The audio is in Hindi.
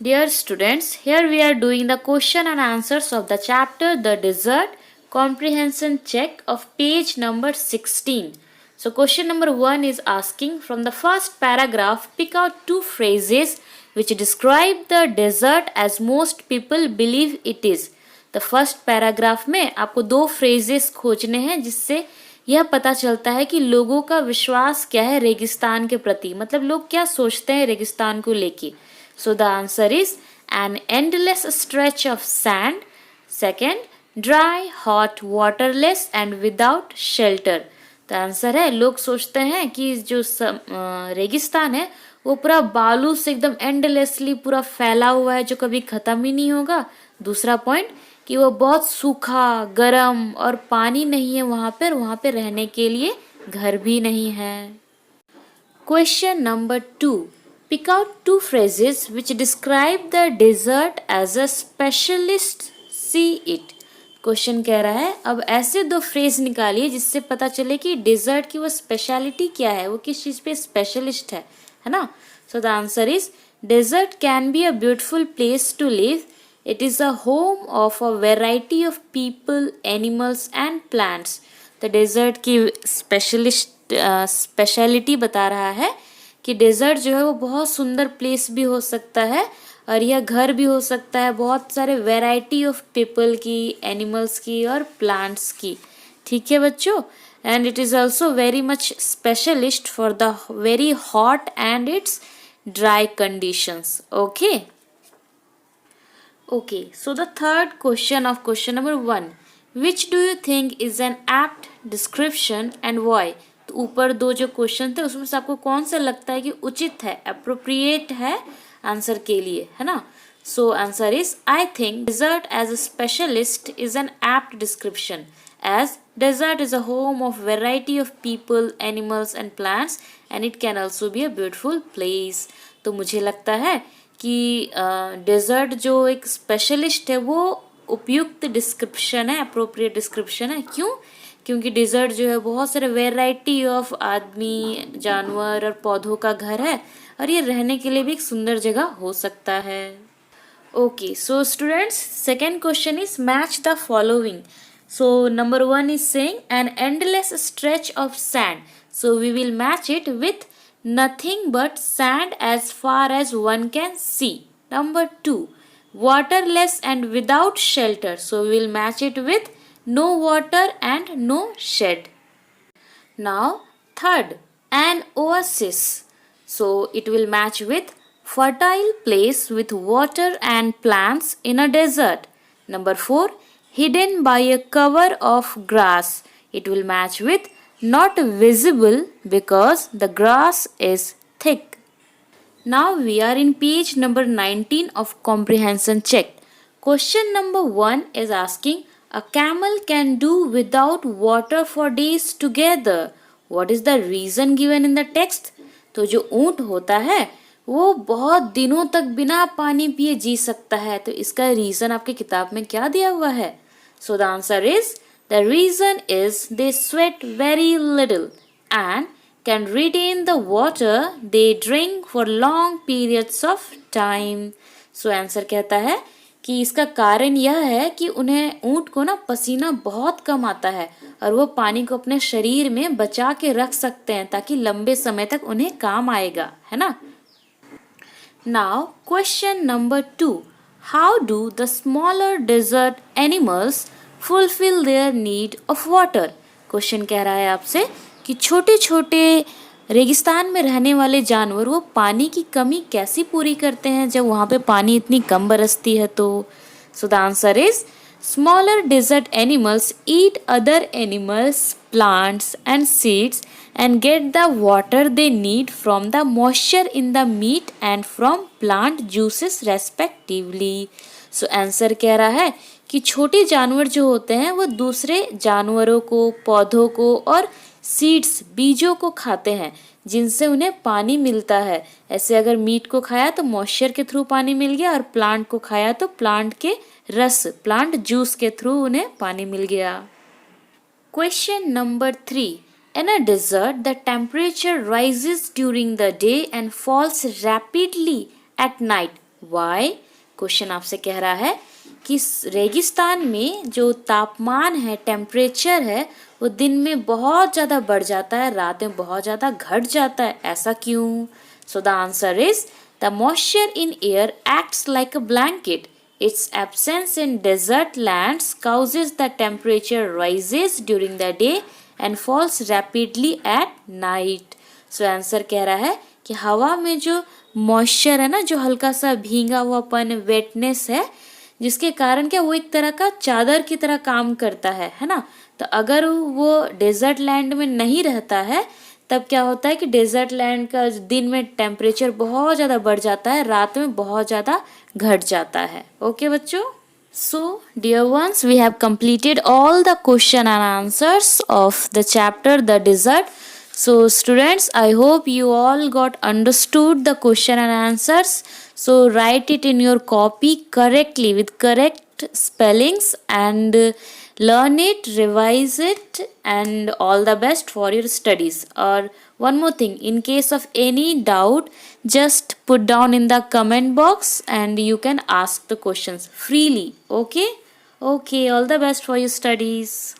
Dear students, here we are doing the question and answers of the chapter The Desert Comprehension Check of page number 16. So question number 1 is asking from the first paragraph pick out two phrases which describe the desert as most people believe it is. The first paragraph में आपको दो phrases खोजने हैं जिससे यह पता चलता है कि लोगों का विश्वास क्या है रेगिस्तान के प्रति, मतलब लोग क्या सोचते हैं रेगिस्तान को लेके. So the answer is an endless stretch of sand. Second, dry, hot, waterless and without shelter. तो आंसर है लोग सोचते हैं कि जो रेगिस्तान है वो पूरा बालू से एकदम एंडलेसली पूरा फैला हुआ है जो कभी खत्म ही नहीं होगा. दूसरा पॉइंट कि वो बहुत सूखा, गर्म और पानी नहीं है वहाँ पे रहने के लिए घर भी नहीं है. Question number 2. Pick out two phrases which describe the desert as a specialist see it. Question कह रहा है अब ऐसे दो फ्रेज निकालिए जिससे पता चले कि डेजर्ट की वो स्पेशलिटी क्या है, वो किस चीज़ पे स्पेशलिस्ट है ना. So the answer is desert can be a beautiful place to live. It is a home of a variety of people, animals and plants. तो डेजर्ट की स्पेशलिटी बता रहा है कि डेजर्ट जो है वो बहुत सुंदर प्लेस भी हो सकता है और यह घर भी हो सकता है बहुत सारे वैरायटी ऑफ पीपल की, एनिमल्स की और प्लांट्स की. ठीक है बच्चों. And it is also very much specialist for the very hot and it's dry conditions. Okay so the third question of question number 1. Which do you think is an apt description and why. तो ऊपर दो जो क्वेश्चन थे उसमें से आपको कौन सा लगता है कि उचित है, अप्रोप्रिएट है आंसर के लिए, है ना. So answer is I think desert as a specialist is an apt description as desert is a home of variety of people, animals and plants and it can also be a beautiful place. तो मुझे लगता है कि डेजर्ट जो एक स्पेशलिस्ट है वो उपयुक्त डिस्क्रिप्शन है, अप्रोप्रिएट डिस्क्रिप्शन है. क्यों? क्योंकि डेजर्ट जो है बहुत सारे वेराइटी ऑफ आदमी, जानवर और पौधों का घर है और ये रहने के लिए भी एक सुंदर जगह हो सकता है. Okay so students, second question is match the following. So number 1 is saying an endless stretch of sand. So we will match it with nothing but sand as far as one can see. Number 2, waterless and without shelter. So we will match it with no water and no shed. Now third, an oasis. So it will match with fertile place with water and plants in a desert. Number 4, hidden by a cover of grass. It will match with not visible because the grass is thick. Now we are in page number 19 of comprehension check. Question number 1 is asking a camel can do without water for days together. What is the reason given in the text? तो जो ऊंट होता है वो बहुत दिनों तक बिना पानी पिए जी सकता है, तो इसका रीजन आपकी किताब में क्या दिया हुआ है? So the answer is the reason is they sweat very little and can retain the water they drink for long periods of time. So answer कहता है कि इसका कारण यह है कि उन्हें ऊंट को ना पसीना बहुत कम आता है और वो पानी को अपने शरीर में बचा के रख सकते हैं ताकि लंबे समय तक उन्हें काम आएगा, है ना. Now question number 2. How do the smaller desert animals fulfill their need of water? Question कह रहा है आपसे कि छोटे छोटे रेगिस्तान में रहने वाले जानवर वो पानी की कमी कैसी पूरी करते हैं जब वहाँ पे पानी इतनी कम बरसती है. तो सो the answer is smaller desert animals eat other animals, plants and seeds and get the water they need from the moisture in the meat and from plant juices respectively. So answer कह रहा है कि छोटे जानवर जो होते हैं वो दूसरे जानवरों को, पौधों को और सीड्स, बीजों को खाते हैं जिनसे उन्हें पानी मिलता है. ऐसे अगर मीट को खाया तो मॉइस्चर के थ्रू पानी मिल गया और प्लांट को खाया तो प्लांट के रस, प्लांट जूस के थ्रू उन्हें पानी मिल गया. Question number 3. In a desert, the temperature rises during the day and falls rapidly at night. Why? Question आपसे कह रहा है कि रेगिस्तान में जो तापमान है, टेम्परेचर है, वो दिन में बहुत ज़्यादा बढ़ जाता है, रात में बहुत ज़्यादा घट जाता है, ऐसा क्यों? सो the answer is the moisture in air acts like a blanket. Its absence in desert lands causes the temperature rises during the day and falls rapidly at night. So answer कह रहा है कि हवा में जो मॉइस्चर है ना, जो हल्का सा भींगा हुआपन, वेटनेस है, जिसके कारण क्या वो एक तरह का चादर की तरह काम करता है ना. तो अगर वो डेजर्ट लैंड में नहीं रहता है तब क्या होता है कि डेजर्ट लैंड का दिन में टेम्परेचर बहुत ज़्यादा बढ़ जाता है, रात में बहुत ज़्यादा घट जाता है. ओके बच्चों. So, dear ones, we have completed all the question and answers of the chapter The Desert. So, students, I hope you all got understood the question and answers. So, write it in your copy correctly with correct spellings and learn it, revise it, and all the best for your studies. Or one more thing, in case of any doubt, just put down in the comment box and you can ask the questions freely. Okay? Okay, all the best for your studies.